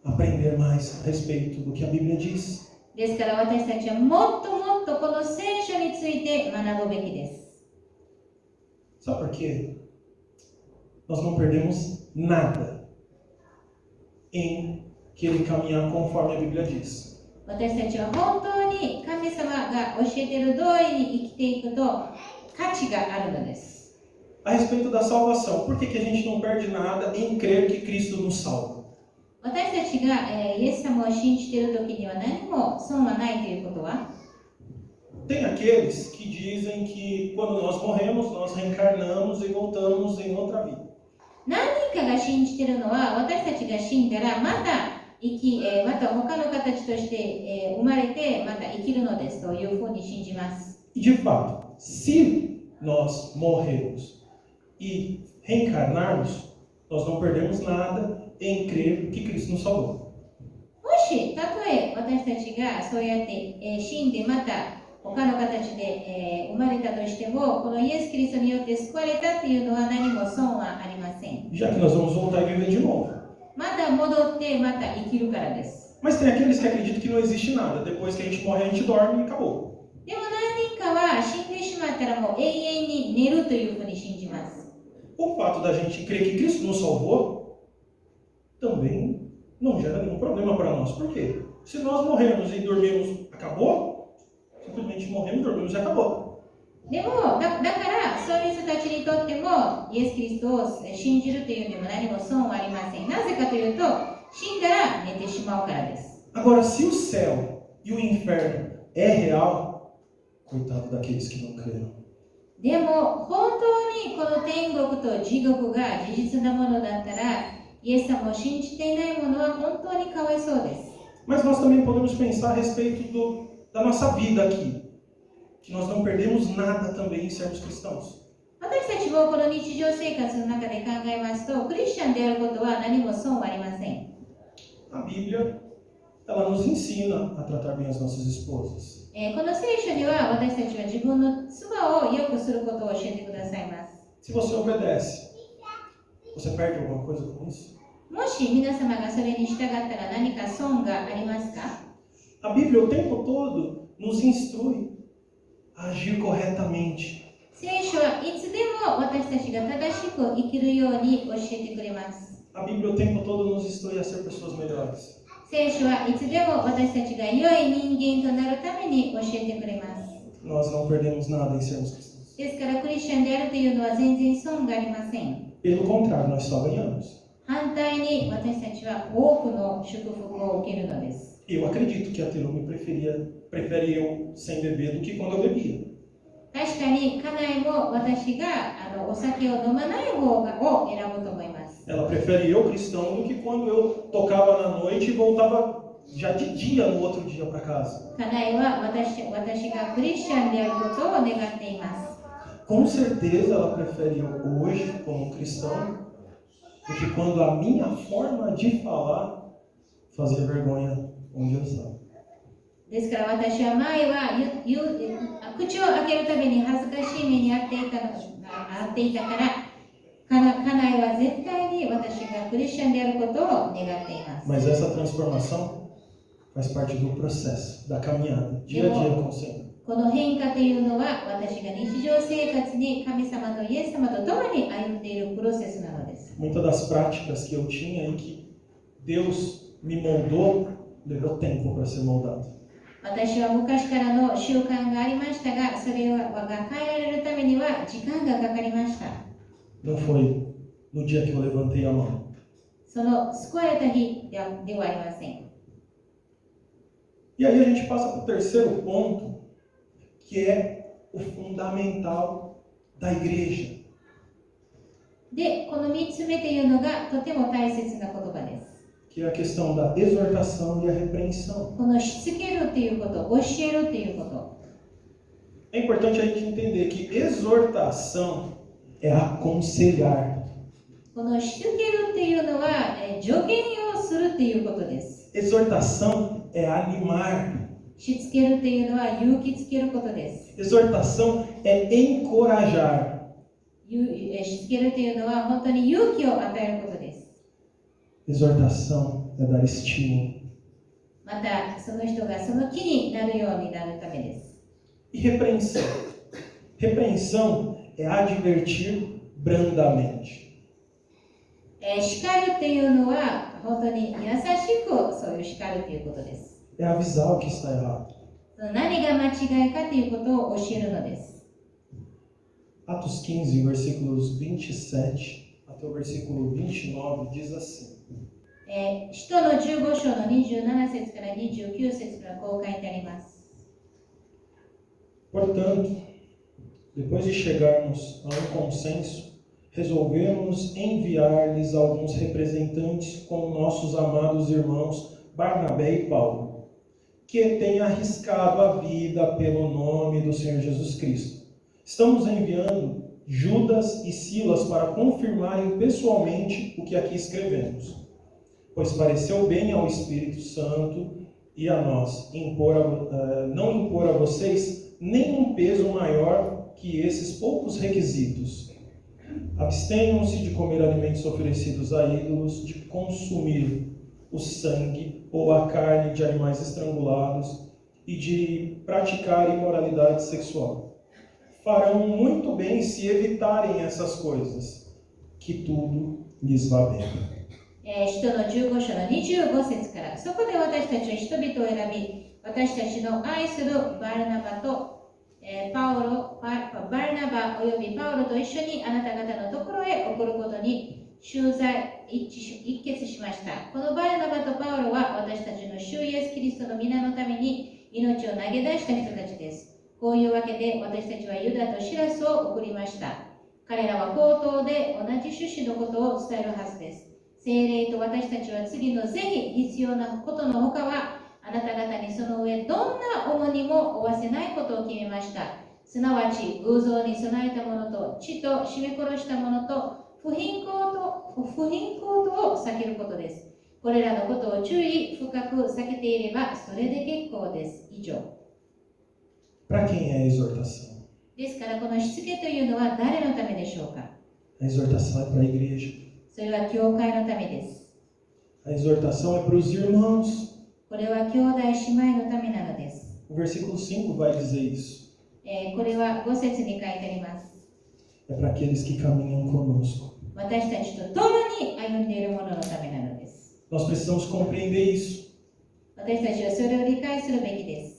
aprender mais a respeito do que a Bíblia diz. ですから私たちはもっともっとこの聖書について学ぶべきです。 Sabe por quê? Nós não perdemos nada em querer caminhar conforme a Bíblia diz. 私たちは本当に神様が教えている通りに生きていくと価値があるのです。 A respeito da salvação, por que a gente não perde nada em crer que Cristo nos salva? 私たちがイエス様を信じている時には何も損はないということは、 Tem aqueles que dizem que quando nós morremos, nós reencarnamos e voltamos em outra vida. 何人かが信じているのは私たちが死んだらまたまた他の形として生まれてまた生きるのですというふうに信じます。 E de fato, se nós morrermos e reencarnarmos, nós não perdemos nada em crer que Cristo nos salvou. もしたとえ私たちがそうやって死んでまた他の形で生まれたとしても、このイエス・キリストによって救われたというのは何も損はありません。 Já que nós vamos voltar e viver de novo. また戻ってまた生きるからです。Mas tem aqueles que acreditam que não existe nada. Depois que a gente morre, a gente dorme e acabou. でも何人かは死んでしまったらもう永遠に寝るというふうに信じます。 O fato da gente crer que Cristo nos salvou também não gera nenhum problema para nós. Por quê? Se nós morremos e dormimos, acabou? Simplesmente morremos, dormimos e acabou. でもだからそういう人たちにとってもイエス・キリストを信じるというのも何も損はありません。なぜかというと死んだら寝てしまうからです。 Agora, se o céu e o inferno é real, coitado daqueles que não creram. でも本当にこの天国と地獄が事実なものだったらイエス様を信じていない者は本当にかわいそうです。 Mas nós também podemos pensar a respeito da nossa vida aqui. Que nós não perdemos nada também em sermos cristãos. 私たちもこの日常生活の中で考えますとクリスチャンであることは何も損はありません。 A Bíblia, ela nos ensina a tratar bem as nossas esposas. この聖書には私たちは自分の妻を良くすることを教えてくださいます。 Se você obedece, você perde alguma coisa com isso? もし皆様がそれに従ったら何か損がありますか？ A Bíblia o tempo todo nos instrui a agir corretamente. 聖書はいつでも私たちが正しく生きるように教えてくれます。 A Bíblia o tempo todo nos instrui a ser pessoas melhores. 聖書はいつでも私たちが良い人間となるために教えてくれます。 Nós não perdemos nada em sermos cristãos. ですからクリスチャンであるというのは全然損がありません。 Pelo contrário, nós só ganhamos. 反対に私たちは多くの祝福を受けるのです。 Eu acredito que a Telume prefere eu sem beber do que quando eu bebia. 確かに家内も私がお酒を飲まない方を選ぶと思います。 Ela prefere eu cristão do que quando eu tocava na noite e voltava já de dia no outro dia para casa. 家内は私がクリスチャンであることを願っています。 Com certeza ela prefere eu hoje como cristão do que quando a minha forma de falar fazia vergonha onde eu estava. ですから私は前は口を開けるために恥ずかしい目に遭っていたから家内は絶対に私がクリスチャンであることを願っています。 Mas essa transformação faz parte do processo, da caminhada, dia a dia com o Senhor. この変化というのは私が日常生活に神様とイエス様と共に歩んでいるプロセスなのです。 Muitas das práticas que eu tinha e que Deus me moldou levou tempo para ser moldado. 私は昔からの習慣がありましたが、それが変えられるためには時間がかかりました。 Não foi no dia que eu levantei a mão. その救われた日ではありません。 E aí a gente passa para o terceiro ponto, que é o fundamental da igreja. で、この3つ目というのがとても大切な言葉です。 Que é a questão da exortação e a repreensão. このしつけるということ、教えるということ。 É importante a gente entender que exortação é aconselhar. このしつけるというのは助言をするということです。 Exortação é animar. しつけるというのは勇気づけることです。 Exortação é encorajar. しつけるというのは本当に勇気を与えることです。 Exortação é dar estímulo. またその人がその気になるようになるためです。 E repreensão. Repreensão é advertir brandamente. 叱るというのは本当に優しくそういう叱るということです。 É avisar o que está errado. 何が間違いかということを教えるのです。 Atos 15, versículos 27 até o versículo 29 diz assim. 使徒の15章の27節から29節からこう書いてあります。 Portanto, depois de chegarmos a um consenso, resolvemos enviar-lhes alguns representantes com nossos amados irmãos Barnabé e Paulo, que têm arriscado a vida pelo nome do Senhor Jesus Cristo. Estamos enviando Judas e Silas para confirmarem pessoalmente o que aqui escrevemos, pois pareceu bem ao Espírito Santo e a nós não impor a vocês nenhum peso maior que esses poucos requisitos. Abstenham-se de comer alimentos oferecidos a ídolos, de consumir o sangue ou a carne de animais estrangulados e de praticar imoralidade sexual. Farão muito bem se evitarem essas coisas, que tudo lhes vá bem. 使徒の15章の25節から、そこで私たちは人々を選び、私たちの愛するバルナバおよびパウロと一緒にあなた方のところへ送ることに一決しました。このバルナバとパウロは私たちの主イエスキリストの皆のために命を投げ出した人たちです。こういうわけで私たちはユダとシラスを送りました。彼らは口頭で同じ趣旨のことを伝えるはずです。聖霊と私たちは次のぜひ必要なことのほかはあなた方にその上どんな重荷も負わせないことを決めました。すなわち偶像に備えたものと血と絞め殺したものと不貧困とを避けることです。これらのことを注意深く避けていればそれで結構です。以上。Para quem é a exortação? ですからこのしつけというのは誰のためでしょうか？ A exortação é para a igreja. それは教会のためです。 A exortação é para os irmãos. これは兄弟姉妹のためなのです。 O versículo 5 vai dizer isso. これは5節に書いてあります。 É para aqueles que caminham conosco. 私たちと共に歩んでいる者のためなのです。 Nós precisamos compreender isso. 私たちはそれを理解するべきです。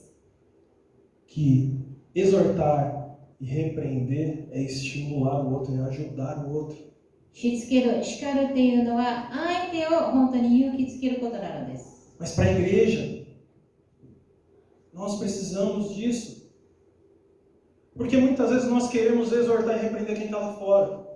Que exortar e repreender é estimular o outro, é ajudar o outro. しつける、叱るっていうのは相手を本当に勇気づけることなのです。 Mas para a igreja, nós precisamos disso. Porque muitas vezes nós queremos exortar e repreender quem está lá fora.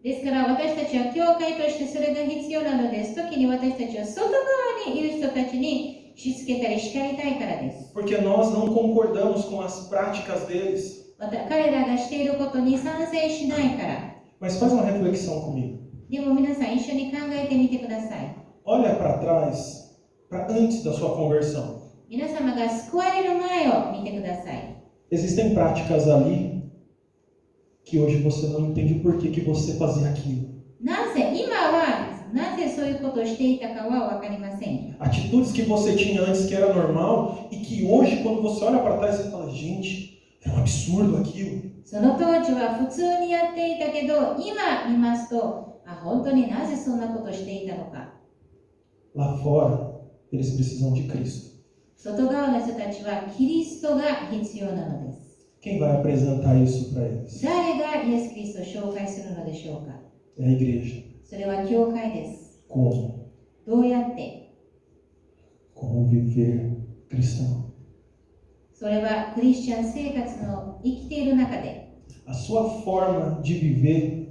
ですから私たちは教会としてそれが必要なのです。時に私たちは外側にいる人たちにしつけたり叱りたいからです。 Porque nós não concordamos com as práticas deles. また彼らがしていることに賛成しないから。 Mas faz uma reflexão comigo. でも皆さん一緒に考えてみてください。 Olha para trás, para antes da sua conversão. 皆様が救われる前を見てください。 Existem práticas ali que hoje você não entende por que você fazia aquilo. なぜ今はなぜそういうことをしていたかは分かりません。 Atitudes que você tinha antes que era normal e que hoje quando você olha para trás você fala, gente, era um absurdo aquilo. その当時は普通にやっていたけど、今見ますと、本当になぜそんなことをしていたのか。 Lá fora, eles precisam de Cristo. 外側の人たちはキリストが必要なのです。 Quem vai apresentar isso para eles? 誰がイエス・キリストを紹介するのでしょうか。 É a igreja. それは教会です。 Como? どうやって？ Como viver cristão. それはクリスチャン生活の生きている中で。 A sua forma de viver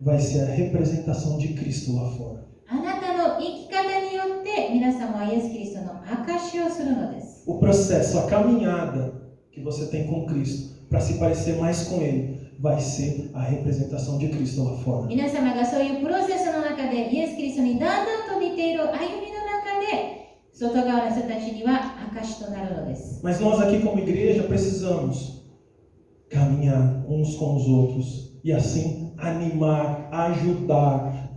vai ser a representação de Cristo lá fora. あなたの生き方によって皆様はイエス・キリストの証しをするのです。 O processo, a caminhada que você tem com Cristo para se parecer mais com Ele vai ser a representação de Cristo lá fora. 皆様がそういうプロセスの中でイエス・キリストにだんだんと似ている歩みの中で外側の人たちには証となるのです。 Mas nós aqui como igreja precisamos caminhar uns com os outros e assim animar, ajudar,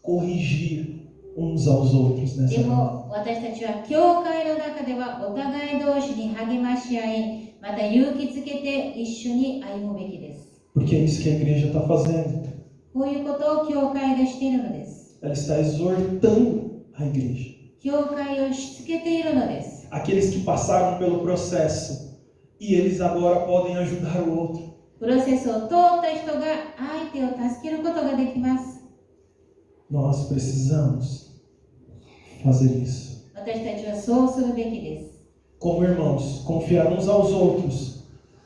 corrigir uns aos outros nessa で caminhada. も私たちは教会の中ではお互い同士に励まし合い、また勇気づけて一緒に歩むべきです。 Porque é isso que a igreja está fazendo. こういうことを教会がしているのです。 Ela está exortando a igreja. 教会をしつけているのです。 Aqueles que passaram pelo processo e eles agora podem ajudar o outro. プロセスを通った人が相手を助けることができます。 Nós precisamos fazer isso. 私たちはそうするべきです。 Como irmãos, confiar uns aos outros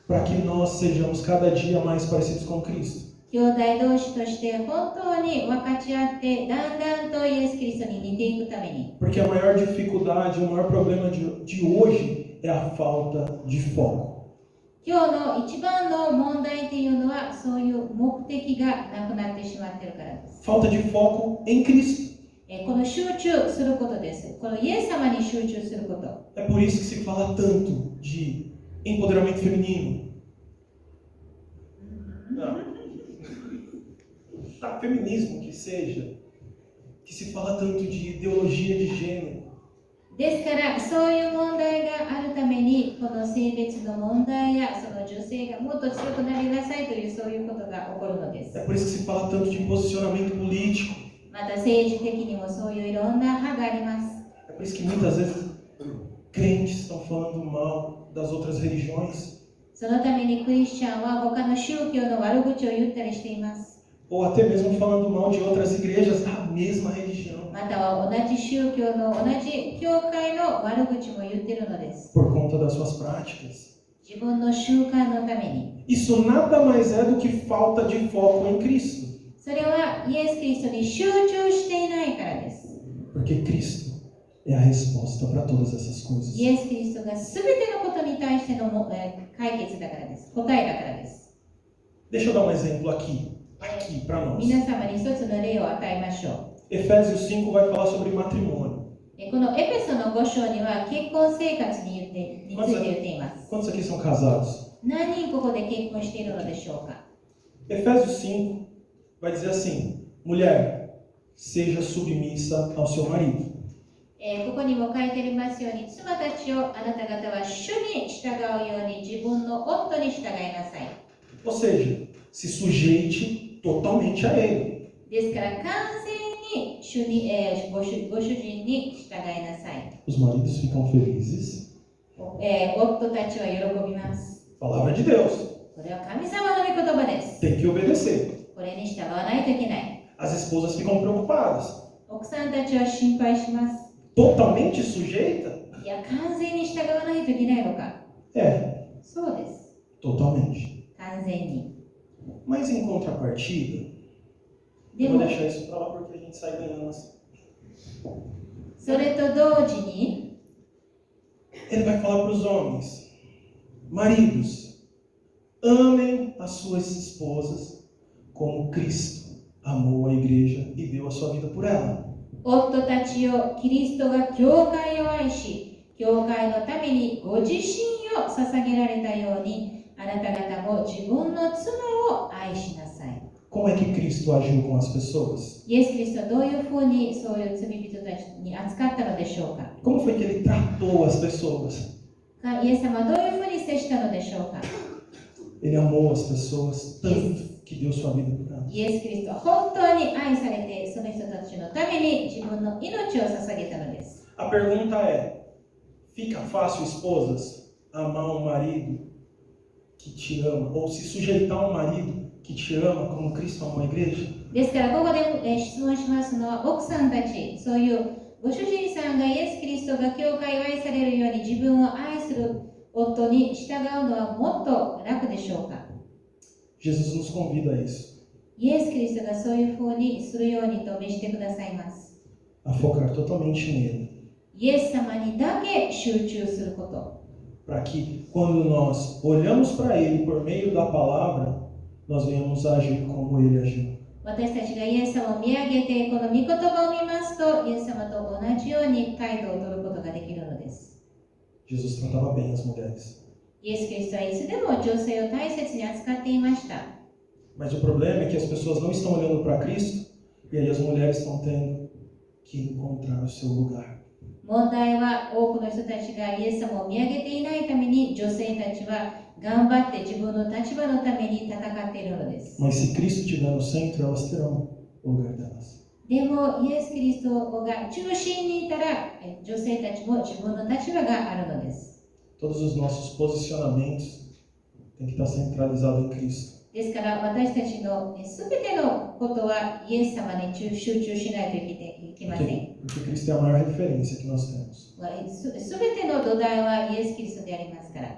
para que nós sejamos cada dia mais parecidos com Cristo. 兄弟同士として本当に分かち合ってだんだんとイエス・キリストに似ていくために。 Porque a maior dificuldade, o maior problema de hoje é a falta de foco. 今日の一番の問題っていうのはそういう目的がなくなってしまっているからです。 Falta de foco em Cristo. この集中することです。このイエス様に集中すること。 É por isso que se fala tanto de empoderamento feminino. Não. Tá, feminismo que seja. que se fala tanto de ideologia de gênero. ですから、そういう問題があるために、この性別の問題や、その女性がもっと強くなりなさいという、そういうことが起こるのです。É por isso que se fala tanto de posicionamento político. また政治的にもそういういろんな派があります。É por isso que muitas vezes crentes estão falando mal das outras religiões. そのためにクリスチャンは他の宗教の悪口を言ったりしています。Ou até mesmo falando mal de outras igrejas da mesma religião. または同じ宗教の同じ教会の悪口も言っているのです。Por conta das suas práticas. 自分の習慣のために。Isso nada mais é do que falta de foco em Cristo. それはイエス・キリストに集中していないからです。Porque Cristo é a resposta para todas essas coisas. イエス・キリストが全てのことに対しての解決だからです。答えだからです。Deixa eu dar um exemplo aqui para nós. 皆様に一つの例を与えましょう。Efésios 5 vai falar sobre matrimônio. このエペソの5章には結婚生活について言っています。Quantos aqui são casados? 何人ここで結婚しているのでしょうか。 Efésios 5 vai dizer assim: mulher, seja submissa ao seu marido. ここにも書いてありますように、妻たちをあなた方は主に従うように自分の夫に従いなさい。 Ou seja, se sujeite totalmente a ele. ですから完全に主に、ご主人に従いなさい。 Os maridos ficam felizes. 夫たちは喜びます。 Palavra de Deus. これは神様の御言葉です。 Tem que obedecer. これに従わないといけない。 As esposas ficam preocupadas. 奥さんたちは心配します。 Totalmente sujeita? いや、完全に従わないといけないのか。 É, そうです。 totalmente. 完全に。 Mas em contrapartida, で eu vou も、 deixar isso para lá porque a gente sai ganhando assim. それと同時に、 Ele vai falar para os homens: maridos, amem as suas esposas como Cristo amou a igreja e deu a sua vida por ela. 夫たちをキリストが教会を愛し、教会のためにご自身を捧げられたように、あなた方も自分の妻を愛しなさい。 Como é que Cristo agiu com as pessoas? イエス・キリストはどういうふうにそういう罪人たちに扱ったのでしょうか。 Como foi que ele tratou as pessoas? イエス様はどういうふうに接したのでしょうか。 Ele amou as pessoas tanto que deu sua vida por elas. イエス・キリストは本当に愛されて、その人たちのために自分の命を捧げたのです。 A pergunta é: fica fácil, esposas, amar um marido que te ama, ou se sujeitar a um marido que te ama como Cristo amou a igreja? ですからここで、質問しますのは、奥さんたち、そういうご主人さんがイエス・キリストが教会を愛されるように自分を愛する夫に従うのはもっと楽でしょうか。 Jesus nos convida a isso, イエス・キリストがそういうふうにするようにと召してくださいます。 a focar totalmente nele, イエス様にだけ集中すること。 para que quando nós olhamos para ele por meio da palavra, nós venhamos a agir como ele agiu. 私たちがイエス様を見上げて、この御言葉を見ますと、イエス様と同じように態度を取ることができるのです。 Jesus tratava bem as mulheres. イエス・キリストはいつでも女性を大切に扱っていました。 Mas o problema é que as pessoas não estão olhando para Cristo e aí as mulheres estão tendo que encontrar o seu lugar. 問題は多くの人たちがイエス様を見上げていないために、女性たちは頑張って自分の立場のために戦っているのです。 Mas se Cristo estiver no centro, elas terão o lugar delas. でも、イエス・キリストが中心にいたら、女性たちも自分の立場があるのです。 Todos os nossos posicionamentos têm que estar centralizados em Cristo. ですから私たちのすべてのことはイエス様に集中しないといけません。 Porque Cristo é a maior referência que nós temos. すべての土台はイエス・キリストでありますから。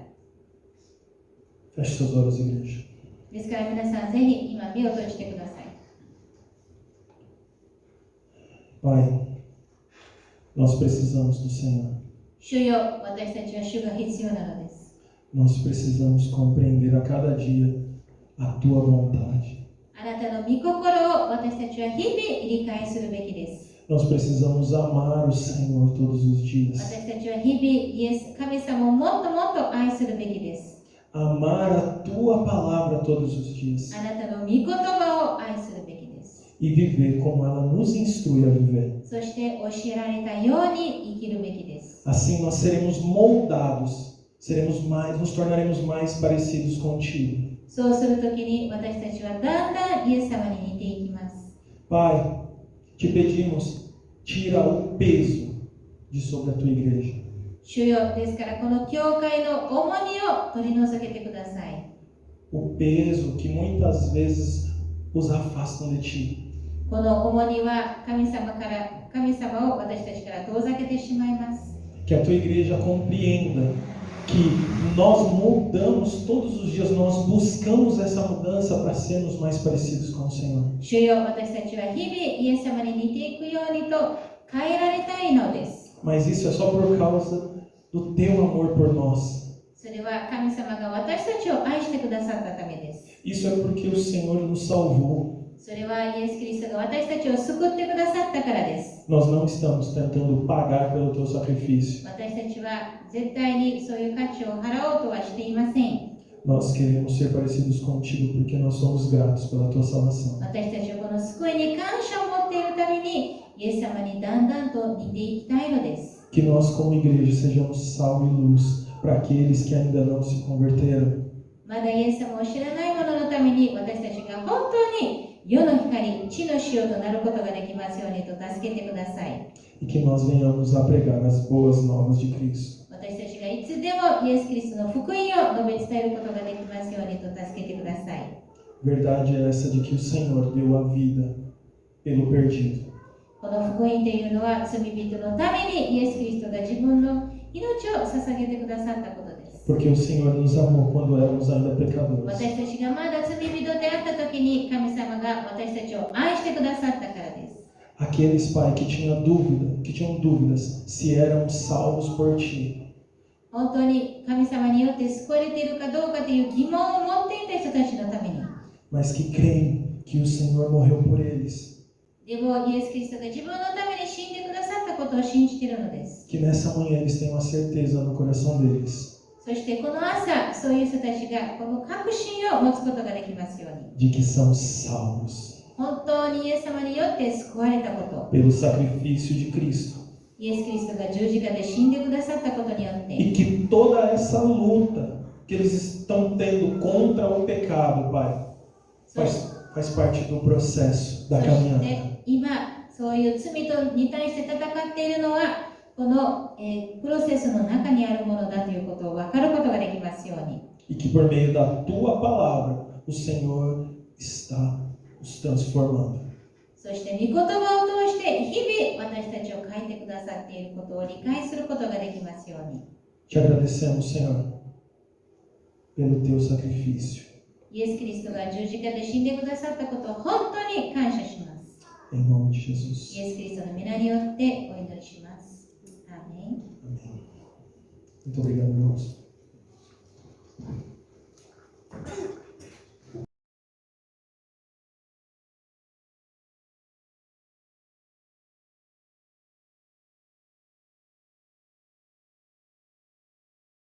Feche seus olhos, igreja. ですから皆さん、ぜひ今目を閉じてください。 Pai, nós precisamos do Senhor. 主よ、私たちは主が必要なのです。 Nós precisamos compreender a cada dia a Tua vontade. あなたの御心を私たちは日々理解するべきです。 Nós precisamos amar o Senhor todos os dias. 私たちは日々イエス、神様をもっともっと愛するべきです。 Amar a Tua palavra todos os dias. あなたの御言葉を愛するべきです。e viver como ela nos instrui a viver. そして教えられたように生きるべきです。 Assim nós seremos moldados, nos tornaremos mais parecidos contigo. そうするときに私たちはだんだんイエス様に似ていきます。 Pai, te pedimos, tira o peso de sobre a tua igreja. 主よ、ですからこの教会の重荷を取り除けてください。 O peso que muitas vezes os afastam de ti. この重荷は神様を私たちから遠ざけてしまいます。 Que a tua igreja compreenda que nós mudamos todos os dias, nós buscamos essa mudança para sermos mais parecidos com o Senhor. 主よ、私たちは日々イエス様に似ていくようにと変えられたいのです。 Mas isso é só por causa do teu amor por nós. それは神様が私たちを愛してくださったためです。 Isso é porque o Senhor nos salvou. それはイエス・キリストが私たちを救ってくださったからです。 Nós não estamos tentando pagar pelo teu sacrifício. 私たちは絶対にそういう価値を払おうとはしていません。 Nós queremos ser parecidos contigo porque nós somos gratos pela tua salvação. 私たちはこの救いに感謝を持っているためにイエス様にだんだんと似ていきたいのです。 Que nós, como igreja, sejamos sal e luz para aqueles que ainda não se converteram. まだイエス様を知らない者のために私たちが本当に世の光、地の塩となることができますようにと助けてください。 E que nós venhamos a pregar as boas novas de Cristo. 私たちがいつでもイエス・キリストの福音を述べ伝えることができますようにと助けてください。 Verdade é essa de que o Senhor deu a vida pelo perdido. この福音というのは罪人のためにイエス・キリストが自分の命を捧げてくださったことです。 Porque o Senhor nos amou quando éramos ainda pecadores. 私たちがまだ罪人であった時に神様が私たちを愛してくださったからです。 Aqueles, Pai, que tinham dúvidas se eram salvos por Ti. 本当に神様によって救われているかどうかという疑問を持っていた人たちのために。 Mas que creem que o Senhor morreu por eles. でもイエス・キリストが自分のために死んでくださったことを信じているのです。 Que nessa manhã eles tenham a certeza no coração deles そしてこの朝、そういう人たちがこの確信を持つことができますように。 de que são salvos 本当にイエス様によって救われたこと。 pelo sacrifício de Cristo. イエス・キリストが十字架で死んでくださったことによって。 E que toda essa luta que eles estão tendo contra o pecado, Pai, faz parte do processo da そし caminhada. て今、そういう罪に対して戦っているのは、この、プロセスの中にあるものだということを分かることができますように。 E que por meio da Tua palavra, o Senhor está os transformando. そして御言葉を通して日々私たちを変えてくださっていることを理解することができますように。 Te agradecemos, Senhor, pelo Teu sacrifício. イエス・キリストが十字架で死んでくださったことを本当に感謝します。 Em nome de Jesus. イエス・キリストの皆によってお祈りします。アーメン。Amém. Muito obrigado, irmãos.